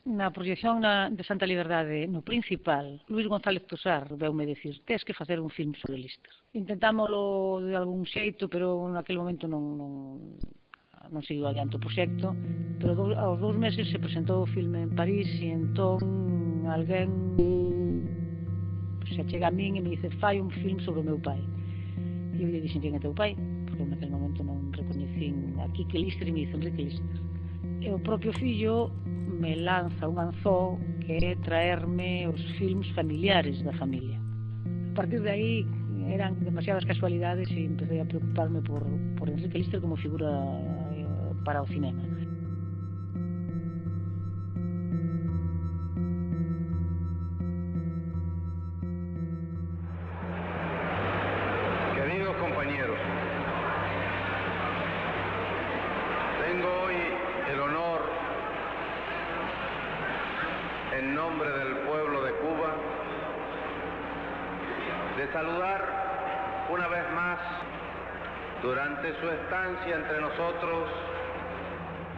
Na proxección de Santa Liberdade, no principal, Luís González Tosar veume dicir: tes que facer un film sobre Lister. Intentámolo de algún xeito, pero naquele momento non seguiu adiante o proxecto, pero aos 2 meses se presentou o filme en París e entón alguén se achega a min e me dice: fai un film sobre o meu pai. E eu lle dixen: quen é teu pai? Porque naquele momento non recoñecín a Quique Lister e me dice: Enrique Lister. E o propio fillo me lanza un anzó que é traerme os filmes familiares da familia. A partir de aí eran demasiadas casualidades e empecé a preocuparme por Enrique Lister como figura para o cinema. Queridos compañeros, tengo hoy el honor, en nombre del pueblo de Cuba, de saludar una vez más, durante su estancia entre nosotros,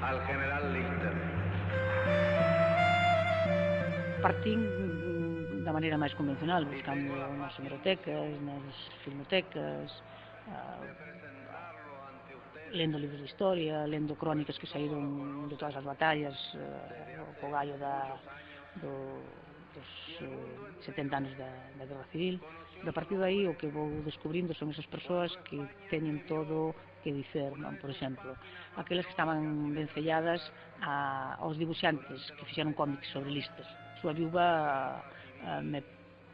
al general Lister. Partín da maneira máis convencional, buscando nas hemerotecas, nas filmotecas, lendo libros de historia, lendo crónicas que saíron de todas as batallas, o gallo dos 70 anos da Guerra Civil. A partir de aí o que vou descubrindo son esas persoas que teñen todo que dicer, non? Por exemplo, aquelas que estaban vencelladas aos dibuixantes que fixeron cómics sobre Lister. Súa viúva me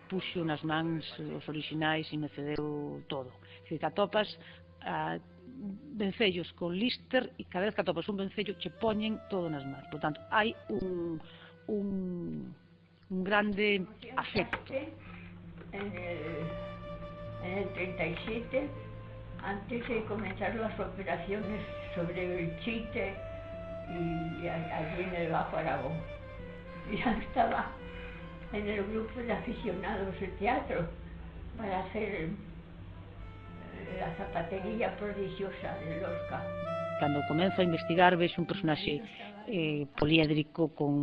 puxo nas mans os orixinais e me cedeu todo. Se que atopas vencellos con Lister e cada vez que atopas un vencello che poñen todo nas mans. Por tanto, hai un grande afecto. En el 37, antes de comenzar las operaciones sobre el Chite y allí en el Bajo Aragón, ya estaba en el grupo de aficionados de teatro para hacer la zapatería prodigiosa de Lorca. Cando comezo a investigar vexo un personaxe poliédrico con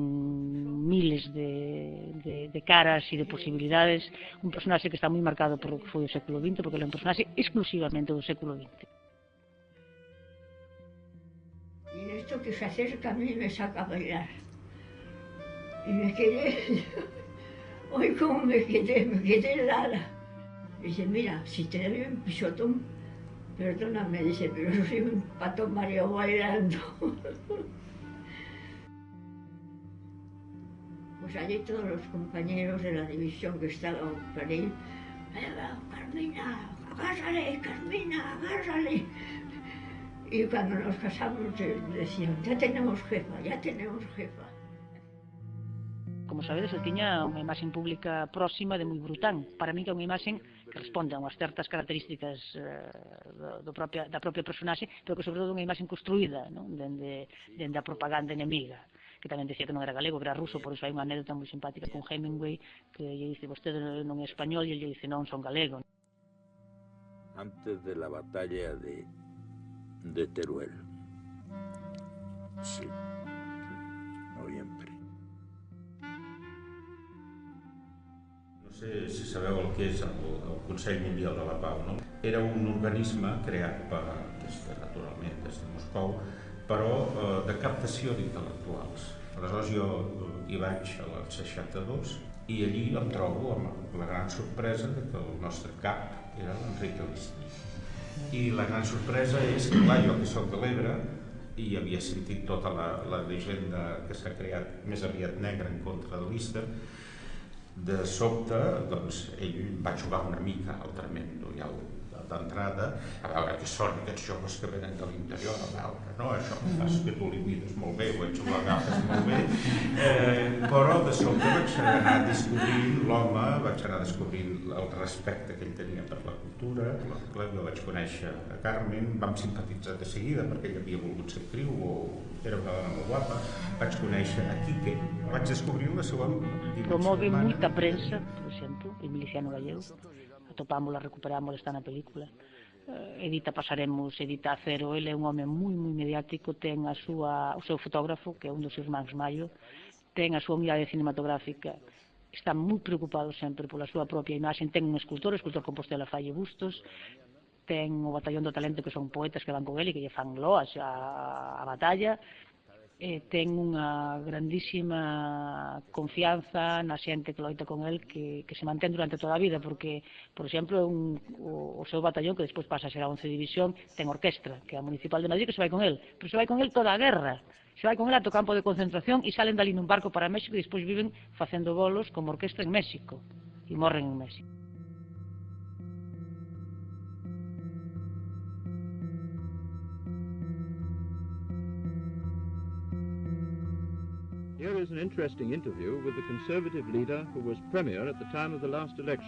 miles de caras e de posibilidades, un personaxe que está moi marcado por o que foi o século XX, porque é un personaxe exclusivamente do século XX. Y esto que se acerca a mí me saca a bailar. Y me quedé, hoy como me quedé helada. Dice: mira, si te doy un pisotón, perdóname, dice, pero soy un pato mareo bailando. Pues allí todos los compañeros de la división que estaban por ahí: Carmina, agárrale, Carmina, agárrale. Y cuando nos casamos decían: ya tenemos jefa, ya tenemos jefa. Como sabedes, eu tiña unha imaxe pública próxima de moi brután. Para mí que é unha imaxe que responde a unhas certas características da propia personaxe, pero que sobre todo unha imaxe construída, non? Dende a propaganda enemiga, que tamén decía que non era galego, que era ruso. Por iso hai unha anécdota moi simpática con Hemingway, que lle dice: vostede non é español, e lle dice: non, son galego. Antes de la batalla de Teruel. Sí, noviembre. No sé si sabeu el que és el Consell Mundial de la Pau, no? Era un organisme creat naturalment des de Moscou, però de captació d'intel·lectuals. Aleshores jo hi vaig a l'any 62 i allí em trobo amb la gran sorpresa que el nostre cap era l'Enrique Lister. I la gran sorpresa és que, clar, jo que soc de l'Ebre i havia sentit tota la llegenda que s'ha creat més aviat negra en contra de Lister, de sobte, doncs, ell va jugar una mica al tremendo ja d'entrada, a veure què són aquests joves que venen de l'interior, a veure, no? Això que fas que tu li mides molt bé, ho ets les agafes molt bé, però de sobte vaig anar descobrint l'home, vaig anar descobrint el respecte que ell tenia per la cultura, jo vaig conèixer a Carmen, vam simpatitzar de seguida perquè ell havia volgut ser actriu o era una dona molt guapa, vaig conèixer a Quique, vaig descobrir la seva dimensió Promove humana. moita prensa, por exemplo, Emiliciano Gallego, atopámola, recuperámola, está na película. Edita Pasaremos, edita Acero, ele é un home moi mediático, ten o seu fotógrafo, que é un dos irmáns Mayo, ten a súa unidade cinematográfica, está moi preocupado sempre pola súa propia imaxe, ten un escultor, o escultor Compostela falle bustos, ten o Batallón do Talento, que son poetas que van con ele e que lle fan loas a batalla, ten unha grandísima confianza na xente que loita con el, que se mantén durante toda a vida, porque, por exemplo, o seu batallón, que despois pasa a ser a 11 División, ten orquestra, que é a Municipal de Madrid, que se vai con el, pero se vai con el toda a guerra, se vai con el ato campo de concentración e salen dali nun barco para México e despois viven facendo bolos como orquestra en México e morren en México. Here is an interesting interview with the Conservative leader who was Premier at the time of the last election.